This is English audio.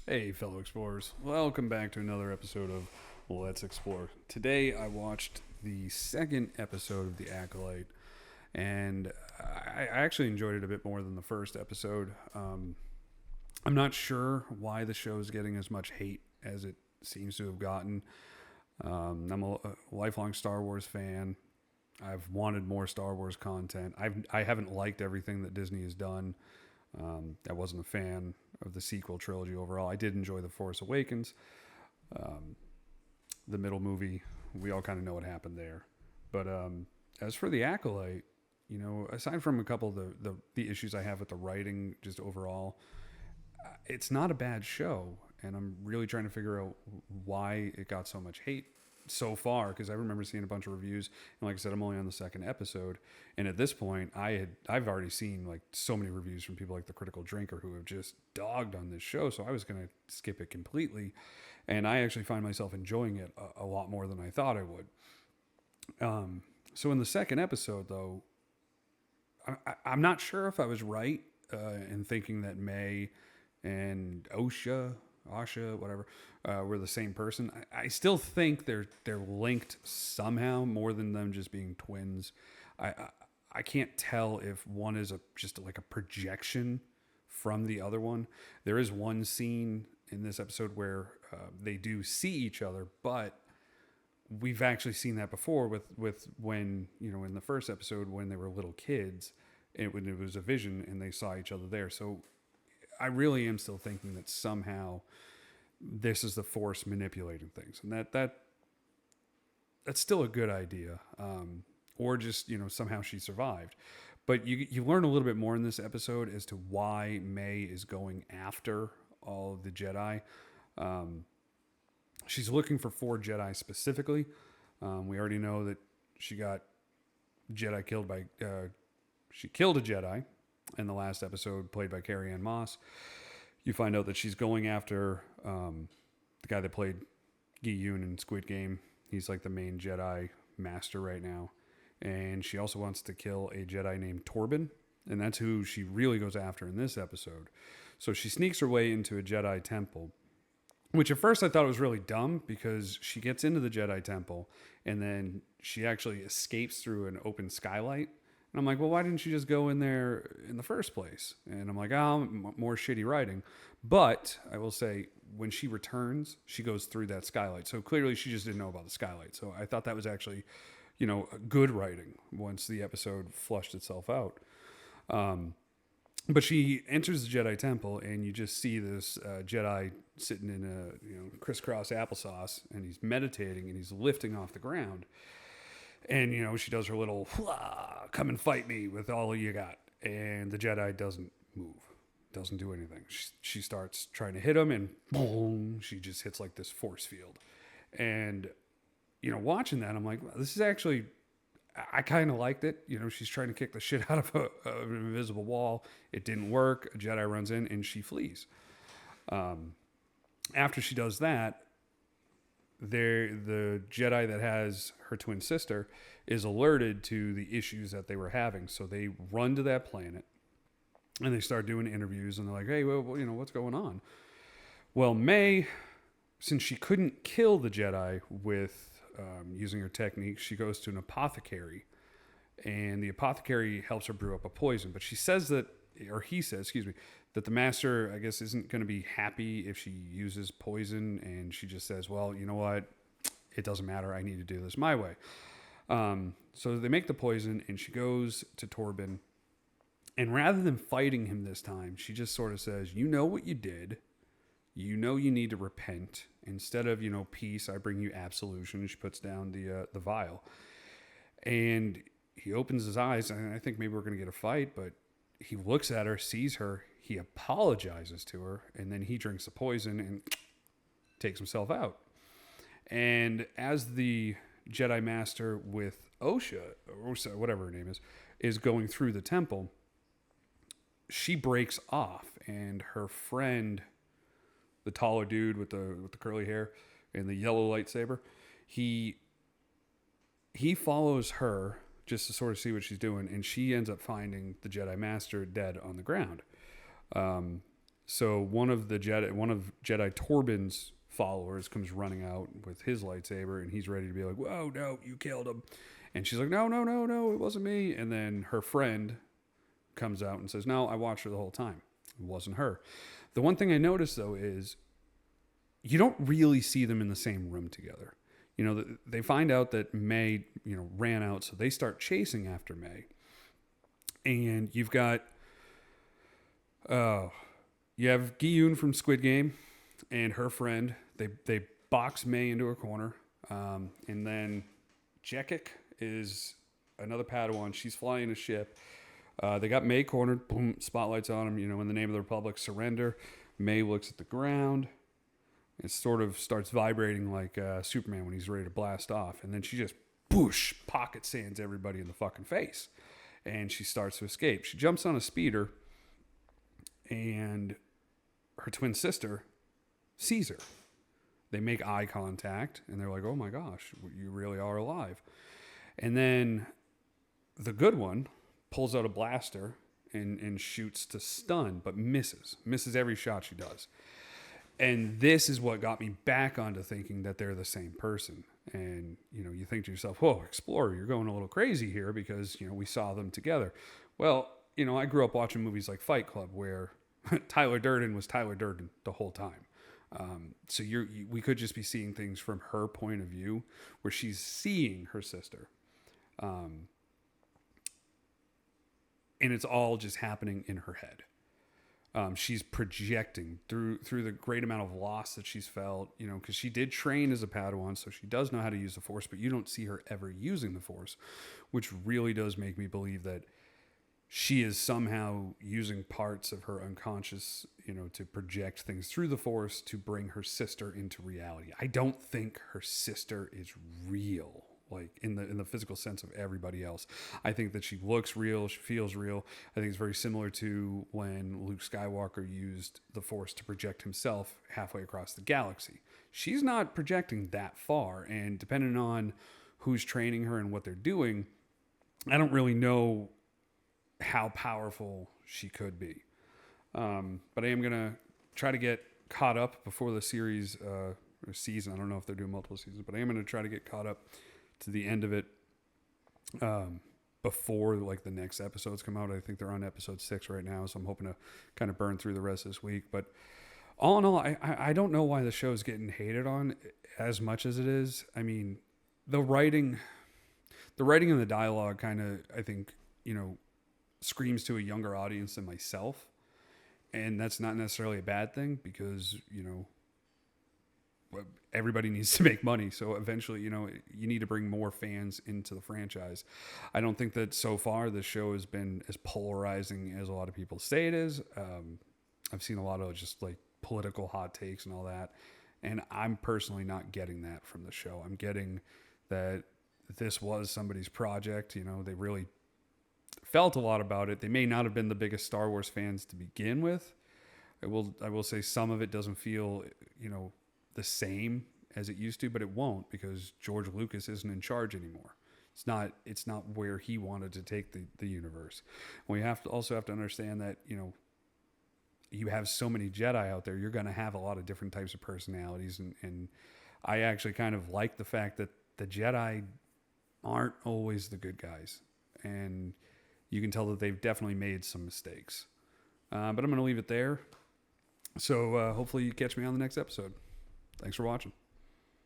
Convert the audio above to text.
Hey, fellow explorers. Welcome back to another episode of Let's Explore. Today, I watched the second episode of The Acolyte, and I actually enjoyed it a bit more than the first episode. I'm not sure why the show is getting as much hate as it seems to have gotten. I'm a lifelong Star Wars fan. I've wanted more Star Wars content. I haven't liked everything that Disney has done. I wasn't a fan of the sequel trilogy overall. I did enjoy The Force Awakens. The middle movie, we all kind of know what happened there. But as for The Acolyte, aside from a couple of the issues I have with the writing, just overall, it's not a bad show. And I'm really trying to figure out why it got so much hate so far, because I remember seeing a bunch of reviews, and like I said, I'm only on the second episode, and at this point I've already seen like so many reviews from people like the Critical Drinker who have just dogged on this show, so I was going to skip it completely, and I actually find myself enjoying it a lot more than I thought I would. So in the second episode, though, I'm not sure if I was right in thinking that May and Asha, whatever, were the same person. I still think they're linked somehow, more than them just being twins. I can't tell if one is just like a projection from the other one. There is one scene in this episode where they do see each other, but we've actually seen that before with when, in the first episode when they were little kids, when it was a vision and they saw each other there. So I really am still thinking that somehow this is the Force manipulating things, and that's still a good idea, or just somehow she survived. But you learn a little bit more in this episode as to why May is going after all of the Jedi. She's looking for 4 Jedi specifically. We already know that she got Jedi killed by she killed a Jedi in the last episode, played by Carrie-Anne Moss. You find out that she's going after the guy that played Gi-Yoon in Squid Game. He's like the main Jedi master right now. And she also wants to kill a Jedi named Torben, and that's who she really goes after in this episode. So she sneaks her way into a Jedi temple, which at first I thought was really dumb, because she gets into the Jedi temple and then she actually escapes through an open skylight. And I'm like, well, why didn't she just go in there in the first place? And I'm like, more shitty writing. But I will say, when she returns, she goes through that skylight. So clearly she just didn't know about the skylight. So I thought that was actually, good writing once the episode flushed itself out. But she enters the Jedi temple, and you just see this Jedi sitting in a crisscross applesauce, and he's meditating, and he's lifting off the ground. And, she does her little, come and fight me with all you got. And the Jedi doesn't move, doesn't do anything. She starts trying to hit him, and boom, she just hits like this force field. And, watching that, I'm like, well, this is actually, I kind of liked it. She's trying to kick the shit out of an invisible wall. It didn't work. A Jedi runs in, and she flees. After she does that, the Jedi that has her twin sister is alerted to the issues that they were having. So they run to that planet, and they start doing interviews, and they're like, hey, well, what's going on? Well, May, since she couldn't kill the Jedi with using her technique, she goes to an apothecary, and the apothecary helps her brew up a poison. But she says that, or he says, excuse me, that the master, I guess, isn't going to be happy if she uses poison, and she just says, well, you know what? It doesn't matter. I need to do this my way. So they make the poison, and she goes to Torben, and rather than fighting him this time, she just sort of says, you know what you did. You know you need to repent. Instead of, peace, I bring you absolution. She puts down the vial. And he opens his eyes, and I think maybe we're going to get a fight, but he looks at her, sees her, he apologizes to her, and then he drinks the poison and takes himself out. And as the Jedi Master with Osa, whatever her name is going through the temple, she breaks off, and her friend, the taller dude with the curly hair and the yellow lightsaber, he follows her just to sort of see what she's doing, and she ends up finding the Jedi Master dead on the ground. So one of Jedi Torben's followers comes running out with his lightsaber, and he's ready to be like, "Whoa, no, you killed him!" And she's like, "No, no, no, no, it wasn't me." And then her friend comes out and says, "No, I watched her the whole time. It wasn't her." The one thing I noticed though is you don't really see them in the same room together. You know, they find out that May, ran out, so they start chasing after May. And you've got, you have Gi-yoon from Squid Game and her friend. They box May into a corner. And then Jekik is another Padawan. She's flying a ship. They got May cornered. Boom, spotlights on him. In the name of the Republic, surrender. May looks at the ground. It sort of starts vibrating like Superman when he's ready to blast off. And then she just, boosh, pocket sands everybody in the fucking face. And she starts to escape. She jumps on a speeder, and her twin sister sees her. They make eye contact, and they're like, "Oh my gosh, you really are alive." And then the good one pulls out a blaster and shoots to stun, but misses every shot she does. And this is what got me back onto thinking that they're the same person. And, you think to yourself, whoa, Explorer, you're going a little crazy here because, we saw them together. Well, I grew up watching movies like Fight Club where Tyler Durden was Tyler Durden the whole time. So we could just be seeing things from her point of view where she's seeing her sister. And it's all just happening in her head. She's projecting through the great amount of loss that she's felt, because she did train as a Padawan, so she does know how to use the Force, but you don't see her ever using the Force, which really does make me believe that she is somehow using parts of her unconscious, to project things through the Force to bring her sister into reality. I don't think her sister is real, like in the physical sense of everybody else. I think that she looks real, she feels real. I think it's very similar to when Luke Skywalker used the Force to project himself halfway across the galaxy. She's not projecting that far, and depending on who's training her and what they're doing, I don't really know how powerful she could be. But I am going to try to get caught up before the series or season. I don't know if they're doing multiple seasons, but I am going to try to get caught up to the end of it before like the next episodes come out. I think they're on episode 6 right now, so I'm hoping to kind of burn through the rest of this week. But all in all, I don't know why the show is getting hated on as much as it is. I mean, the writing and the dialogue kind of, I think, screams to a younger audience than myself. And that's not necessarily a bad thing because, everybody needs to make money. So eventually, you need to bring more fans into the franchise. I don't think that so far the show has been as polarizing as a lot of people say it is. I've seen a lot of just like political hot takes and all that. And I'm personally not getting that from the show. I'm getting that this was somebody's project. They really felt a lot about it. They may not have been the biggest Star Wars fans to begin with. I will say some of it doesn't feel, the same as it used to, but it won't because George Lucas isn't in charge anymore. It's not where he wanted to take the universe. We also have to understand that, you have so many Jedi out there, you're going to have a lot of different types of personalities. And I actually kind of like the fact that the Jedi aren't always the good guys. And you can tell that they've definitely made some mistakes. But I'm going to leave it there. So hopefully you catch me on the next episode. Thanks for watching.